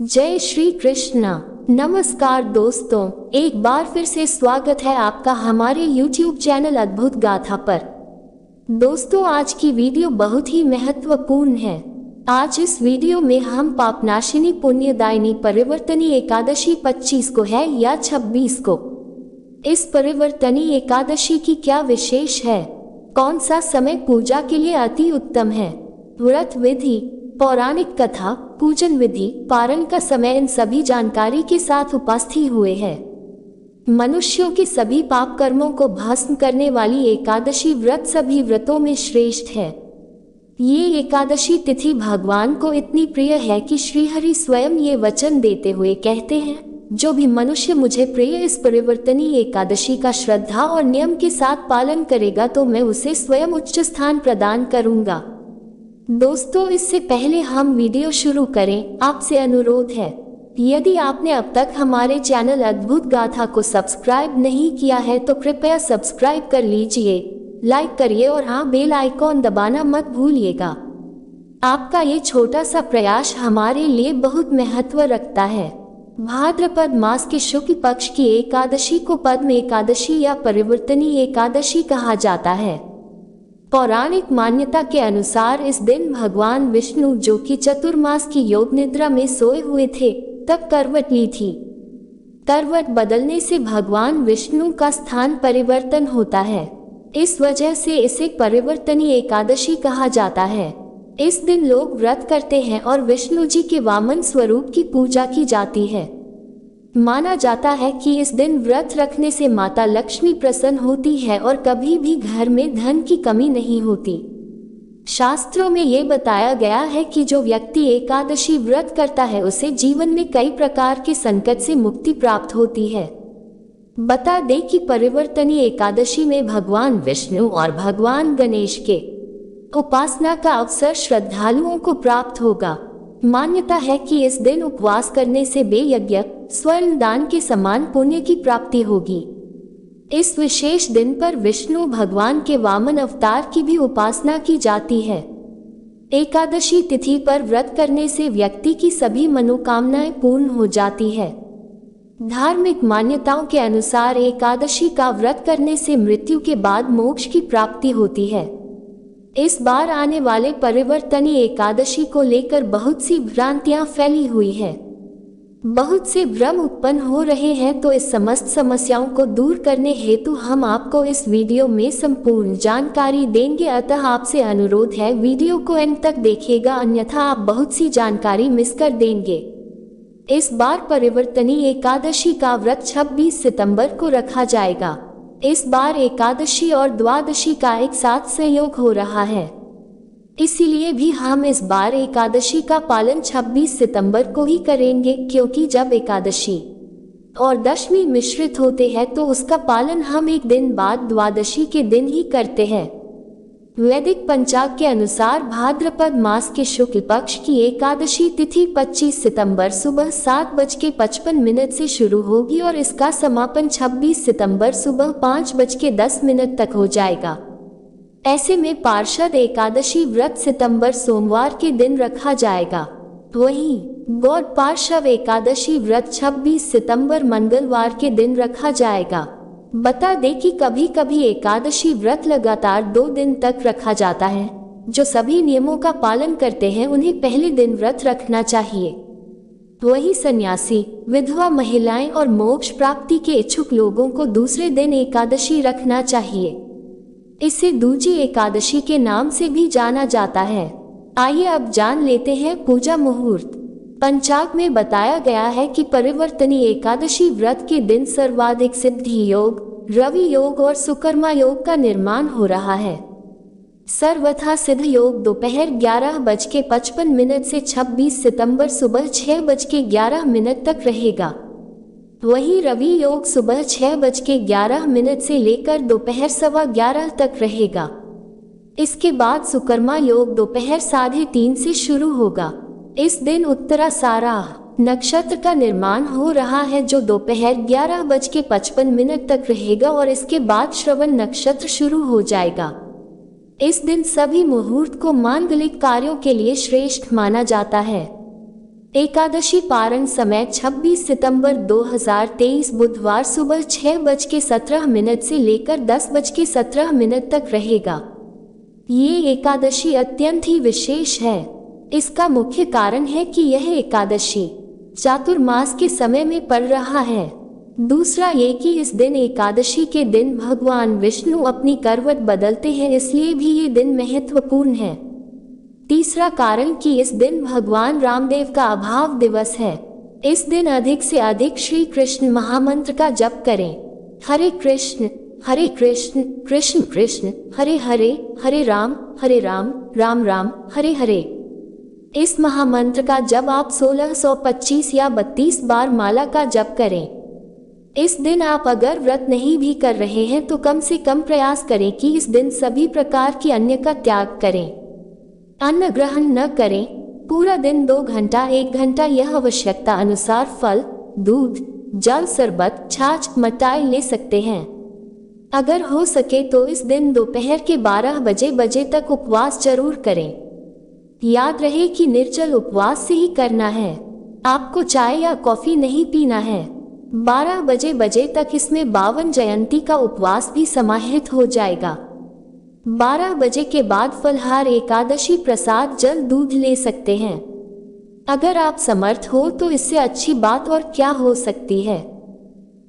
जय श्री कृष्णा। नमस्कार दोस्तों, एक बार फिर से स्वागत है आपका हमारे YouTube चैनल अद्भुत गाथा पर। दोस्तों, आज की वीडियो बहुत ही महत्वपूर्ण है। आज इस वीडियो में हम पापनाशिनी पुण्यदायिनी परिवर्तनी एकादशी 25 को है या 26 को। इस परिवर्तनी एकादशी की क्या विशेष है? कौन सा समय पूजा के लिए अति उत्तम है? व्रत विधि, पौराणिक कथा, पूजन विधि, पारण का समय, इन सभी जानकारी के साथ उपस्थित हुए हैं। मनुष्यों के सभी पाप कर्मों को भस्म करने वाली एकादशी व्रत सभी व्रतों में श्रेष्ठ है। ये एकादशी तिथि भगवान को इतनी प्रिय है कि श्रीहरि स्वयं ये वचन देते हुए कहते हैं, जो भी मनुष्य मुझे प्रिय इस परिवर्तनी एकादशी का श्रद्धा और नियम के साथ पालन करेगा तो मैं उसे स्वयं उच्च स्थान प्रदान करूंगा। दोस्तों, इससे पहले हम वीडियो शुरू करें, आपसे अनुरोध है, यदि आपने अब तक हमारे चैनल अद्भुत गाथा को सब्सक्राइब नहीं किया है तो कृपया सब्सक्राइब कर लीजिए, लाइक करिए और हाँ, बेल आइकॉन दबाना मत भूलिएगा। आपका ये छोटा सा प्रयास हमारे लिए बहुत महत्व रखता है। भाद्रपद मास के शुक्ल पक्ष की एकादशी को पद्म एकादशी या परिवर्तनी एकादशी कहा जाता है। पौराणिक मान्यता के अनुसार इस दिन भगवान विष्णु, जो कि चतुर्मास की योग निद्रा में सोए हुए थे, तब करवट ली थी। करवट बदलने से भगवान विष्णु का स्थान परिवर्तन होता है। इस वजह से इसे परिवर्तनी एकादशी कहा जाता है। इस दिन लोग व्रत करते हैं और विष्णु जी के वामन स्वरूप की पूजा की जाती है। माना जाता है कि इस दिन व्रत रखने से माता लक्ष्मी प्रसन्न होती है और कभी भी घर में धन की कमी नहीं होती। शास्त्रों में ये बताया गया है कि जो व्यक्ति एकादशी व्रत करता है उसे जीवन में कई प्रकार के संकट से मुक्ति प्राप्त होती है। बता दें कि परिवर्तनी एकादशी में भगवान विष्णु और भगवान गणेश के उपासना का अवसर श्रद्धालुओं को प्राप्त होगा। मान्यता है कि इस दिन उपवास करने से बेयज्ञ स्वर्ण दान के समान पुण्य की प्राप्ति होगी। इस विशेष दिन पर विष्णु भगवान के वामन अवतार की भी उपासना की जाती है। एकादशी तिथि पर व्रत करने से व्यक्ति की सभी मनोकामनाएं पूर्ण हो जाती है। धार्मिक मान्यताओं के अनुसार एकादशी का व्रत करने से मृत्यु के बाद मोक्ष की प्राप्ति होती है। इस बार आने वाले परिवर्तनी एकादशी को लेकर बहुत सी भ्रांतियां फैली हुई है। बहुत से भ्रम उत्पन्न हो रहे हैं, तो इस समस्त समस्याओं को दूर करने हेतु हम आपको इस वीडियो में संपूर्ण जानकारी देंगे। अतः आपसे अनुरोध है, वीडियो को अंत तक देखिएगा, अन्यथा आप बहुत सी जानकारी मिस कर देंगे। इस बार परिवर्तनी एकादशी का व्रत 26 सितंबर को रखा जाएगा। इस बार एकादशी और द्वादशी का एक साथ संयोग हो रहा है, इसीलिए भी हम इस बार एकादशी का पालन 26 सितंबर को ही करेंगे, क्योंकि जब एकादशी और दशमी मिश्रित होते हैं तो उसका पालन हम एक दिन बाद द्वादशी के दिन ही करते हैं। वैदिक पंचांग के अनुसार भाद्रपद मास के शुक्ल पक्ष की एकादशी तिथि 25 सितंबर सुबह 7:55 से शुरू होगी और इसका समापन 26 सितंबर सुबह 5:10 तक हो जाएगा। ऐसे में पार्षद एकादशी व्रत सितंबर सोमवार के दिन रखा जाएगा। वहीं गौड़ पार्षव एकादशी व्रत 26 सितंबर मंगलवार के दिन रखा जाएगा। बता दें कि कभी कभी एकादशी व्रत लगातार 2 दिन तक रखा जाता है। जो सभी नियमों का पालन करते हैं उन्हें पहले दिन व्रत रखना चाहिए। वहीं सन्यासी, विधवा महिलाएं और मोक्ष प्राप्ति के इच्छुक लोगों को दूसरे दिन एकादशी रखना चाहिए। इसे दूजी एकादशी के नाम से भी जाना जाता है। आइए अब जान लेते हैं पूजा मुहूर्त। पंचांग में बताया गया है कि परिवर्तनी एकादशी व्रत के दिन सर्वाधिक सिद्धि योग, रवि योग और सुकर्मा योग का निर्माण हो रहा है। सर्वथा सिद्ध योग दोपहर 11:55 से 26 सितंबर सुबह 6:11 तक रहेगा। वहीं रवि योग सुबह 6:11 से लेकर दोपहर 11:15 तक रहेगा। इसके बाद सुकर्मा योग दोपहर 3:30 से शुरू होगा। इस दिन उत्तराषाढ़ नक्षत्र का निर्माण हो रहा है, जो दोपहर 11:55 तक रहेगा और इसके बाद श्रवण नक्षत्र शुरू हो जाएगा। इस दिन सभी मुहूर्त को मांगलिक कार्यों के लिए श्रेष्ठ माना जाता है। एकादशी पारण समय 26 सितंबर 2023 बुधवार सुबह 6:17 से लेकर 10:17 तक रहेगा। ये एकादशी अत्यंत ही विशेष है। इसका मुख्य कारण है कि यह एकादशी चातुर्मास के समय में पड़ रहा है। दूसरा ये कि इस दिन एकादशी के दिन भगवान विष्णु अपनी करवट बदलते हैं, इसलिए भी ये दिन महत्वपूर्ण है। तीसरा कारण कि इस दिन भगवान रामदेव का अभाव दिवस है। इस दिन अधिक से अधिक श्री कृष्ण महामंत्र का जप करें। हरे कृष्ण कृष्ण कृष्ण हरे हरे, हरे राम राम राम हरे हरे। इस महामंत्र का जब आप 1625 या 32 बार माला का जप करें। इस दिन आप अगर व्रत नहीं भी कर रहे हैं तो कम से कम प्रयास करें कि इस दिन सभी प्रकार की अन्न का त्याग करें, अन्न ग्रहण न करें। पूरा दिन 2 घंटा 1 घंटा यह आवश्यकता अनुसार फल, दूध, जल, शरबत, छाछ, मिठाई ले सकते हैं। अगर हो सके तो इस दिन दोपहर के 12 बजे तक उपवास जरूर करें। याद रहे कि निर्जल उपवास से ही करना है। आपको चाय या कॉफी नहीं पीना है। 12 बजे तक इसमें 52 जयंती का उपवास भी समाहित हो जाएगा। 12 बजे के बाद फलहार, एकादशी प्रसाद, जल, दूध ले सकते हैं। अगर आप समर्थ हो तो इससे अच्छी बात और क्या हो सकती है।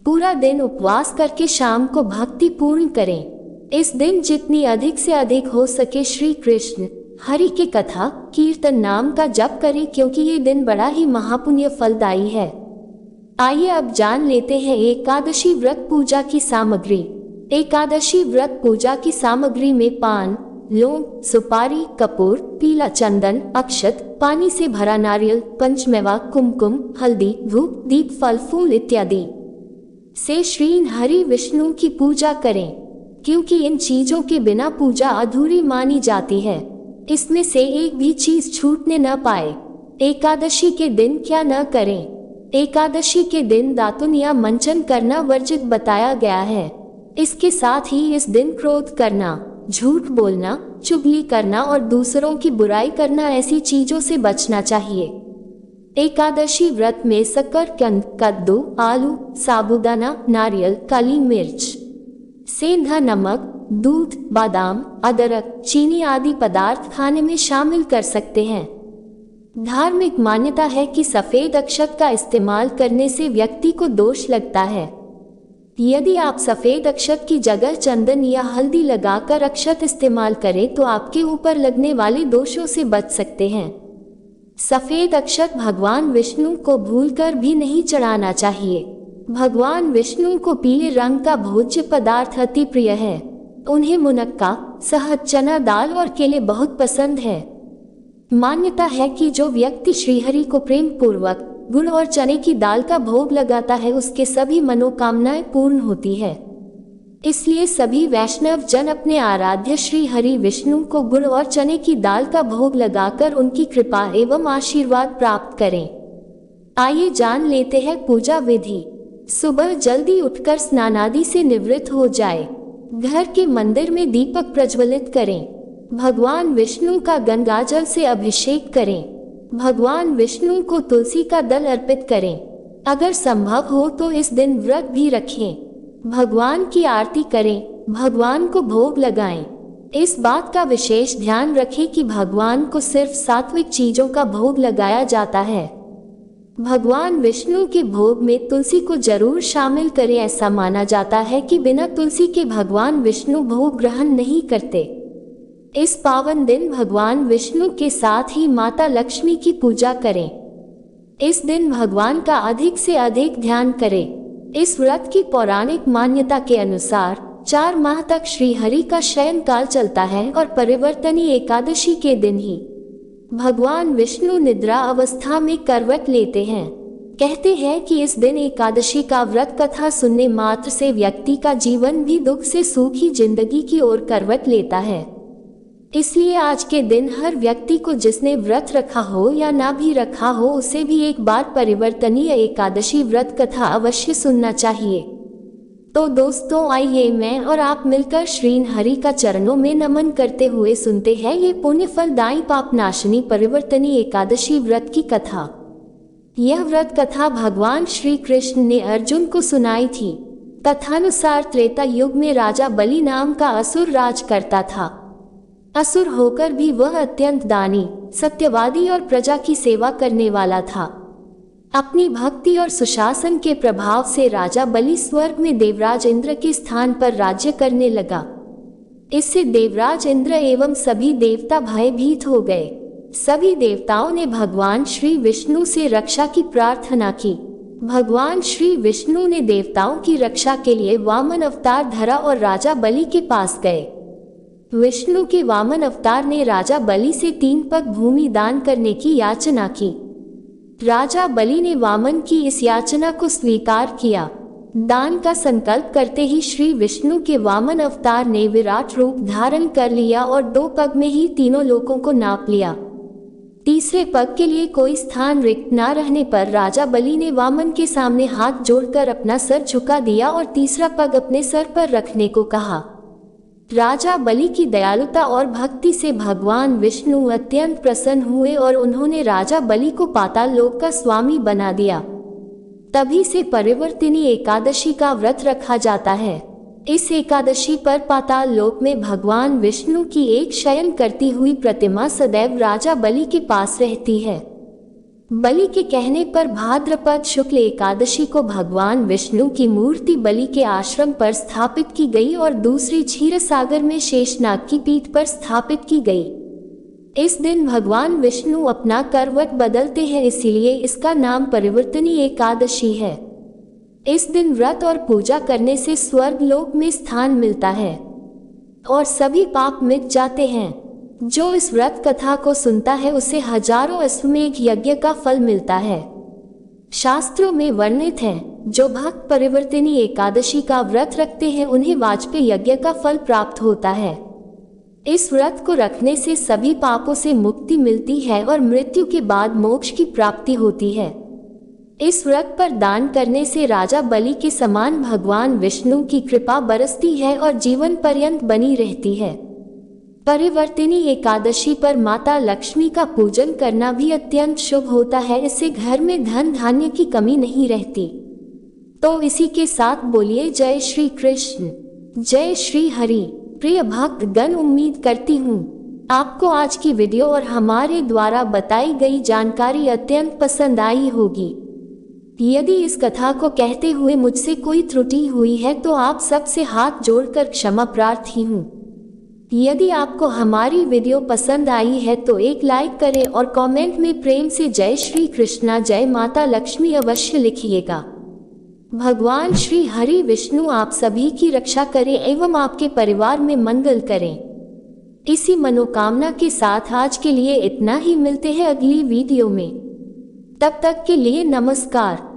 पूरा दिन उपवास करके शाम को भक्ति पूर्ण करें। इस दिन जितनी अधिक से अधिक हो सके श्री कृष्ण हरि की कथा, कीर्तन, नाम का जप करें, क्योंकि ये दिन बड़ा ही महापुण्य फलदायी है। आइए अब जान लेते हैं एकादशी व्रत पूजा की सामग्री। एकादशी व्रत पूजा की सामग्री में पान, लौंग, सुपारी, कपूर, पीला चंदन, अक्षत, पानी से भरा नारियल, पंचमेवा, कुमकुम, हल्दी, धूप, दीप, फल, फूल इत्यादि से श्री हरि विष्णु की पूजा करें, क्योंकि इन चीजों के बिना पूजा अधूरी मानी जाती है। इसमें से एक भी चीज छूटने न पाए। एकादशी के दिन क्या न करें। एकादशी के दिन दातुन या मंचन करना वर्जित बताया गया है। इसके साथ ही इस दिन क्रोध करना, झूठ बोलना, चुगली करना और दूसरों की बुराई करना, ऐसी चीजों से बचना चाहिए। एकादशी व्रत में शकरकंद, कद्दू, आलू, साबूदाना, नारियल, काली मिर्च, सेंधा नमक, दूध, बादाम, अदरक, चीनी आदि पदार्थ खाने में शामिल कर सकते हैं। धार्मिक मान्यता है कि सफेद अक्षत का इस्तेमाल करने से व्यक्ति को दोष लगता है। यदि आप सफेद अक्षत की जगह चंदन या हल्दी लगाकर अक्षत इस्तेमाल करें तो आपके ऊपर लगने वाले दोषों से बच सकते हैं। सफेद अक्षत भगवान विष्णु को भूलकर भी नहीं चढ़ाना चाहिए। भगवान विष्णु को पीले रंग का भोज्य पदार्थ अति प्रिय है। उन्हें मुनक्का, शहद, चना दाल और केले बहुत पसंद है। मान्यता है कि जो व्यक्ति श्रीहरि को प्रेम पूर्वक गुड़ और चने की दाल का भोग लगाता है उसके सभी मनोकामनाएं पूर्ण होती है। इसलिए सभी वैष्णव जन अपने आराध्य श्री हरि विष्णु को गुड़ और चने की दाल का भोग लगाकर उनकी कृपा एवं आशीर्वाद प्राप्त करें। आइए जान लेते हैं पूजा विधि। सुबह जल्दी उठकर स्नान आदि से निवृत्त हो जाए। घर के मंदिर में दीपक प्रज्वलित करें। भगवान विष्णु का गंगाजल से अभिषेक करें। भगवान विष्णु को तुलसी का दल अर्पित करें। अगर संभव हो तो इस दिन व्रत भी रखें। भगवान की आरती करें, भगवान को भोग लगाएं। इस बात का विशेष ध्यान रखें कि भगवान को सिर्फ सात्विक चीजों का भोग लगाया जाता है। भगवान विष्णु के भोग में तुलसी को जरूर शामिल करें। ऐसा माना जाता है कि बिना तुलसी के भगवान विष्णु भोग ग्रहण नहीं करते। इस पावन दिन भगवान विष्णु के साथ ही माता लक्ष्मी की पूजा करें। इस दिन भगवान का अधिक से अधिक ध्यान करें। इस व्रत की पौराणिक मान्यता के अनुसार 4 माह तक श्री हरि का शयन काल चलता है और परिवर्तनी एकादशी के दिन ही भगवान विष्णु निद्रा अवस्था में करवट लेते हैं। कहते हैं कि इस दिन एकादशी का व्रत कथा सुनने मात्र से व्यक्ति का जीवन भी दुख से सुखी जिंदगी की ओर करवट लेता है। इसलिए आज के दिन हर व्यक्ति को, जिसने व्रत रखा हो या ना भी रखा हो, उसे भी एक बार परिवर्तनीय एकादशी व्रत कथा अवश्य सुनना चाहिए। तो दोस्तों, आइए मैं और आप मिलकर श्री हरि का चरणों में नमन करते हुए सुनते हैं ये पुण्य फलदायी पाप नाशनी परिवर्तनी एकादशी व्रत की कथा। यह व्रत कथा भगवान श्री कृष्ण ने अर्जुन को सुनाई थी। कथानुसार त्रेता युग में राजा बलि नाम का असुर राज करता था। असुर होकर भी वह अत्यंत दानी, सत्यवादी और प्रजा की सेवा करने वाला था। अपनी भक्ति और सुशासन के प्रभाव से राजा बलि स्वर्ग में देवराज इंद्र के स्थान पर राज्य करने लगा। इससे देवराज इंद्र एवं सभी देवता भयभीत हो गए। सभी देवताओं ने भगवान श्री विष्णु से रक्षा की प्रार्थना की। भगवान श्री विष्णु ने देवताओं की रक्षा के लिए वामन अवतार धरा और राजा बलि के पास गए। विष्णु के वामन अवतार ने राजा बलि से 3 पग भूमि दान करने की याचना की। राजा बलि ने वामन की इस याचना को स्वीकार किया। दान का संकल्प करते ही श्री विष्णु के वामन अवतार ने विराट रूप धारण कर लिया और 2 पग में ही तीनों लोकों को नाप लिया। तीसरे पग के लिए कोई स्थान रिक्त न रहने पर राजा बलि ने वामन के सामने हाथ जोड़कर अपना सर झुका दिया और तीसरा पग अपने सर पर रखने को कहा। राजा बलि की दयालुता और भक्ति से भगवान विष्णु अत्यंत प्रसन्न हुए और उन्होंने राजा बलि को पाताल लोक का स्वामी बना दिया। तभी से परिवर्तिनी एकादशी का व्रत रखा जाता है। इस एकादशी पर पाताल लोक में भगवान विष्णु की एक शयन करती हुई प्रतिमा सदैव राजा बलि के पास रहती है। बलि के कहने पर भाद्रपद शुक्ल एकादशी को भगवान विष्णु की मूर्ति बलि के आश्रम पर स्थापित की गई और दूसरी क्षीर सागर में शेषनाग की पीठ पर स्थापित की गई। इस दिन भगवान विष्णु अपना करवट बदलते हैं, इसीलिए इसका नाम परिवर्तनी एकादशी है। इस दिन व्रत और पूजा करने से स्वर्ग लोक में स्थान मिलता है और सभी पाप मिट जाते हैं। जो इस व्रत कथा को सुनता है उसे हजारों अश्वमेध यज्ञ का फल मिलता है। शास्त्रों में वर्णित है, जो भक्त परिवर्तिनी एकादशी का व्रत रखते हैं उन्हें वाजपेय यज्ञ का फल प्राप्त होता है। इस व्रत को रखने से सभी पापों से मुक्ति मिलती है और मृत्यु के बाद मोक्ष की प्राप्ति होती है। इस व्रत पर दान करने से राजा बलि के समान भगवान विष्णु की कृपा बरसती है और जीवन पर्यंत बनी रहती है। परिवर्तिनी एकादशी पर माता लक्ष्मी का पूजन करना भी अत्यंत शुभ होता है। इससे घर में धन धान्य की कमी नहीं रहती। तो इसी के साथ बोलिए जय श्री कृष्ण, जय श्री हरि। प्रिय भक्त गण, उम्मीद करती हूँ आपको आज की वीडियो और हमारे द्वारा बताई गई जानकारी अत्यंत पसंद आई होगी। यदि इस कथा को कहते हुए मुझसे कोई त्रुटि हुई है तो आप सबसे हाथ जोड़कर क्षमा प्रार्थी हूँ। यदि आपको हमारी वीडियो पसंद आई है तो एक लाइक करें और कमेंट में प्रेम से जय श्री कृष्णा, जय माता लक्ष्मी अवश्य लिखिएगा। भगवान श्री हरि विष्णु आप सभी की रक्षा करें एवं आपके परिवार में मंगल करें। इसी मनोकामना के साथ आज के लिए इतना ही। मिलते हैं अगली वीडियो में। तब तक के लिए नमस्कार।